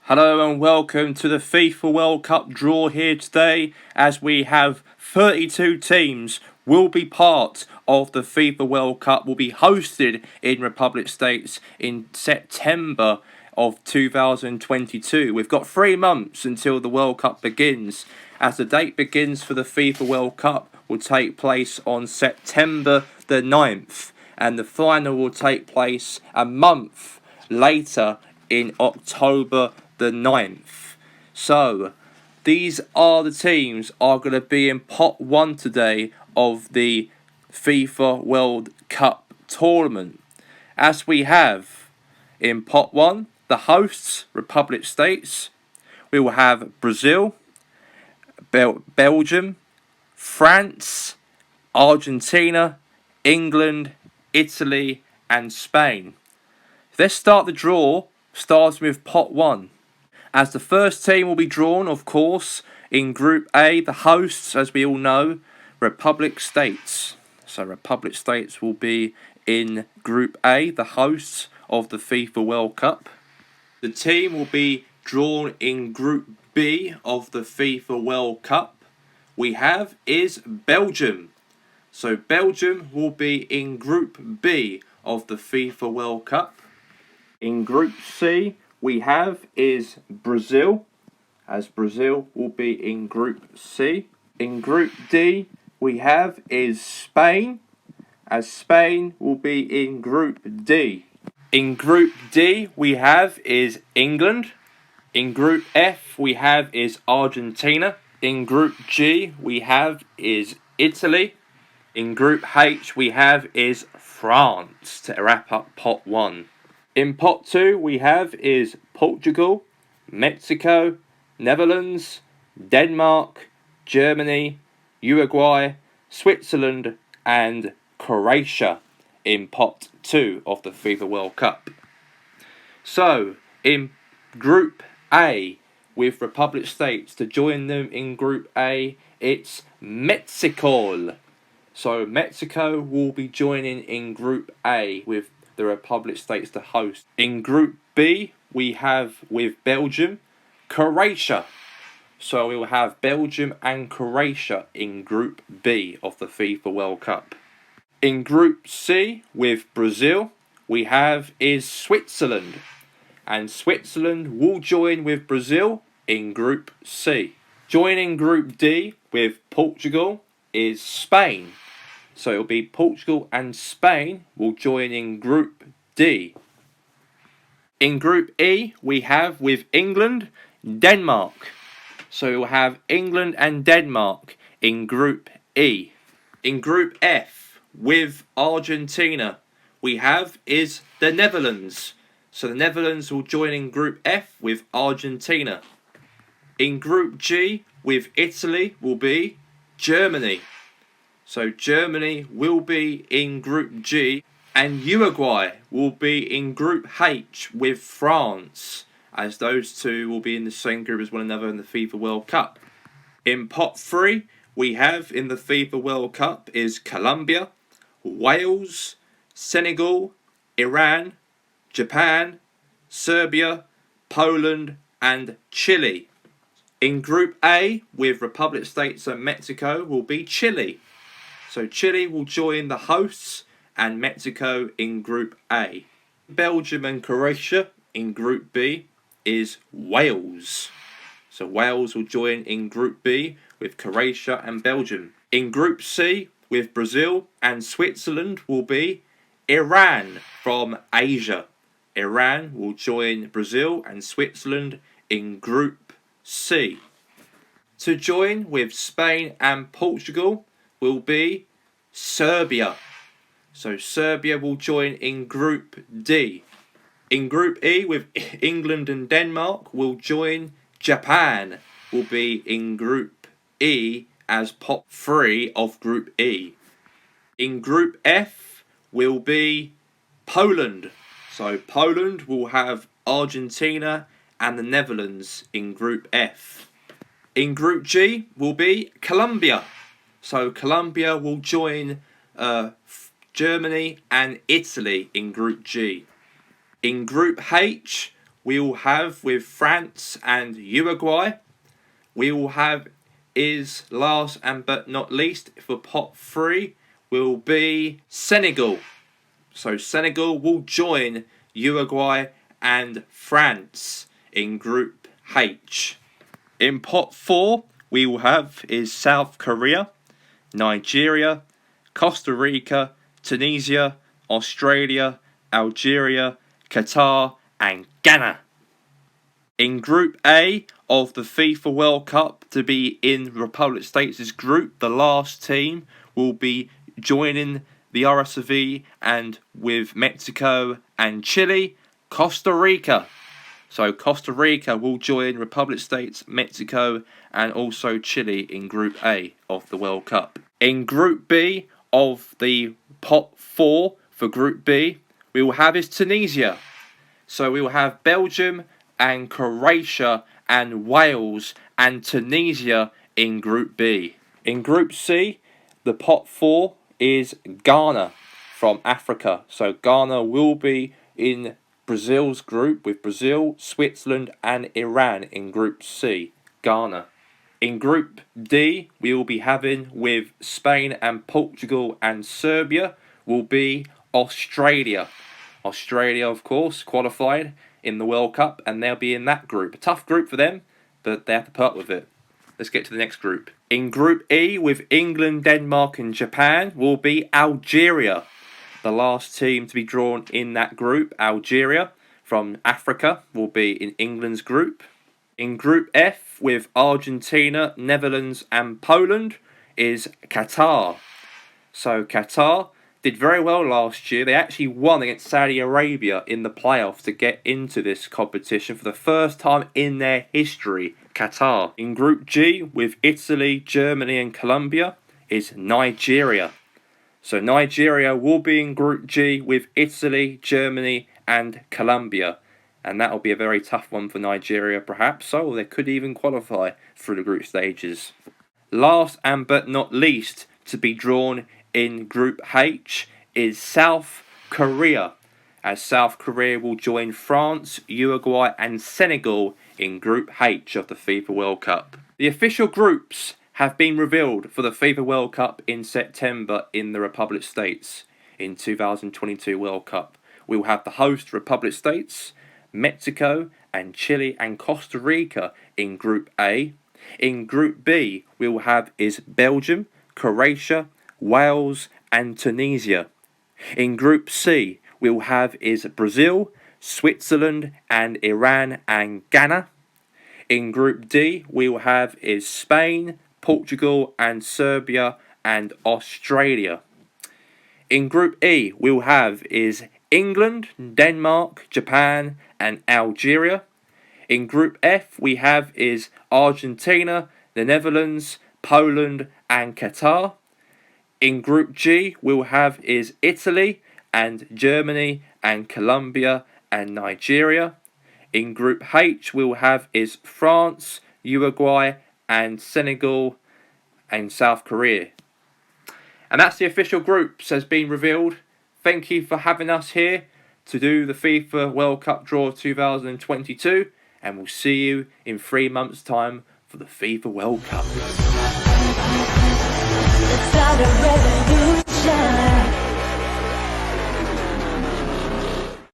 Hello and welcome to the FIFA World Cup draw here today, as we have 32 teams will be part of the FIFA World Cup, will be hosted in Republic States in September of 2022. We've got 3 months until the World Cup begins, as the date begins for the FIFA World Cup will take place on September the 9th, and the final will take place a month later in October the 9th. So these are the teams are going to be in pot 1 today of the FIFA World Cup tournament. As we have in pot 1 the hosts, Republic States. We will have Brazil, Belgium, France, Argentina, England, Italy and Spain. Let's start the draw, starting with pot 1. As the first team will be drawn, of course, in Group A, the hosts, as we all know, Republic States. So Republic States will be in Group A, the hosts of the FIFA World Cup. The team will be drawn in Group B of the FIFA World Cup. We have is Belgium. So Belgium will be in Group B of the FIFA World Cup. In Group C, we have is Brazil, as Brazil will be in Group C. In Group D, we have is Spain, as Spain will be in Group D. In Group D, we have is England. In Group F, we have is Argentina. In Group G, we have is Italy. In Group H, we have is France to wrap up pot 1. In pot 2, we have is Portugal, Mexico, Netherlands, Denmark, Germany, Uruguay, Switzerland and Croatia in pot 2 of the FIFA World Cup. So, in Group A, with Republic States, to join them in Group A, it's Mexico. So, Mexico will be joining in Group A with the Republic States to host. In Group B, we have with Belgium, Croatia. So we will have Belgium and Croatia in Group B of the FIFA World Cup. In Group C, with Brazil, we have is Switzerland. And Switzerland will join with Brazil in Group C. Joining Group D with Portugal is Spain. So it will be Portugal and Spain will join in Group D. In Group E, we have with England, Denmark. So we will have England and Denmark in Group E. In Group F, with Argentina, we have is the Netherlands. So the Netherlands will join in Group F with Argentina. In Group G, with Italy, will be Germany. So Germany will be in Group G, and Uruguay will be in Group H with France, as those two will be in the same group as one another in the FIFA World Cup. In pot 3, we have in the FIFA World Cup is Colombia, Wales, Senegal, Iran, Japan, Serbia, Poland and Chile. In Group A, with Republic States and Mexico, will be Chile. So Chile will join the hosts and Mexico in Group A. Belgium and Croatia in Group B is Wales. So Wales will join in Group B with Croatia and Belgium. In Group C, with Brazil and Switzerland, will be Iran from Asia. Iran will join Brazil and Switzerland in Group C. To join with Spain and Portugal will be Serbia. So Serbia will join in Group D. In Group E, with England and Denmark, will join Japan. Will be in Group E as pot 3 of Group E. In Group F will be Poland. So Poland will have Argentina and the Netherlands in Group F. In Group G will be Colombia. So Colombia will join Germany and Italy in Group G. In Group H we will have with France and Uruguay. We will have is last and but not least for pot 3 will be Senegal. So Senegal will join Uruguay and France in Group H. In pot 4 we will have is South Korea, Nigeria, Costa Rica, Tunisia, Australia, Algeria, Qatar and Ghana. In Group A of the FIFA World Cup to be in Republic States' group, the last team will be joining the RSV and with Mexico and Chile, Costa Rica. So Costa Rica will join Republic States, Mexico and also Chile in Group A of the World Cup. In Group B of the pot 4 for Group B, we will have is Tunisia. So we will have Belgium and Croatia and Wales and Tunisia in Group B. In Group C, the pot 4 is Ghana from Africa. So Ghana will be in Brazil's group with Brazil, Switzerland and Iran in Group C. Ghana. In Group D, we will be having with Spain and Portugal and Serbia will be Australia. Australia, of course, qualified in the World Cup, and they'll be in that group. A tough group for them, but they have to put up with it. Let's get to the next group. In Group E, with England, Denmark and Japan, will be Algeria. The last team to be drawn in that group, Algeria, from Africa, will be in England's group. In Group F, with Argentina, Netherlands and Poland, is Qatar. So Qatar did very well last year. They actually won against Saudi Arabia in the playoffs to get into this competition for the first time in their history, Qatar. In Group G, with Italy, Germany and Colombia, is Nigeria. So Nigeria will be in Group G with Italy, Germany and Colombia. And that will be a very tough one for Nigeria perhaps, so they could even qualify through the group stages. Last and but not least to be drawn in Group H is South Korea, as South Korea will join France, Uruguay and Senegal in Group H of the FIFA World Cup. The official groups have been revealed for the FIFA World Cup in September in the Republic States in 2022 World Cup. We will have the host Republic States, Mexico and Chile and Costa Rica in Group A. In Group B we will have is Belgium, Croatia, Wales and Tunisia. In Group C we will have is Brazil, Switzerland and Iran and Ghana. In Group D we will have is Spain, Portugal and Serbia and Australia. In Group E we will have is England, Denmark, Japan and Algeria. In Group F we have is Argentina, the Netherlands, Poland and Qatar. In Group G we will have is Italy and Germany and Colombia and Nigeria. In Group H we will have is France, Uruguay and Senegal and South Korea. And that's the official groups has been revealed. Thank you for having us here to do the FIFA World Cup draw 2022, and we'll see you in 3 months' time for the FIFA World Cup.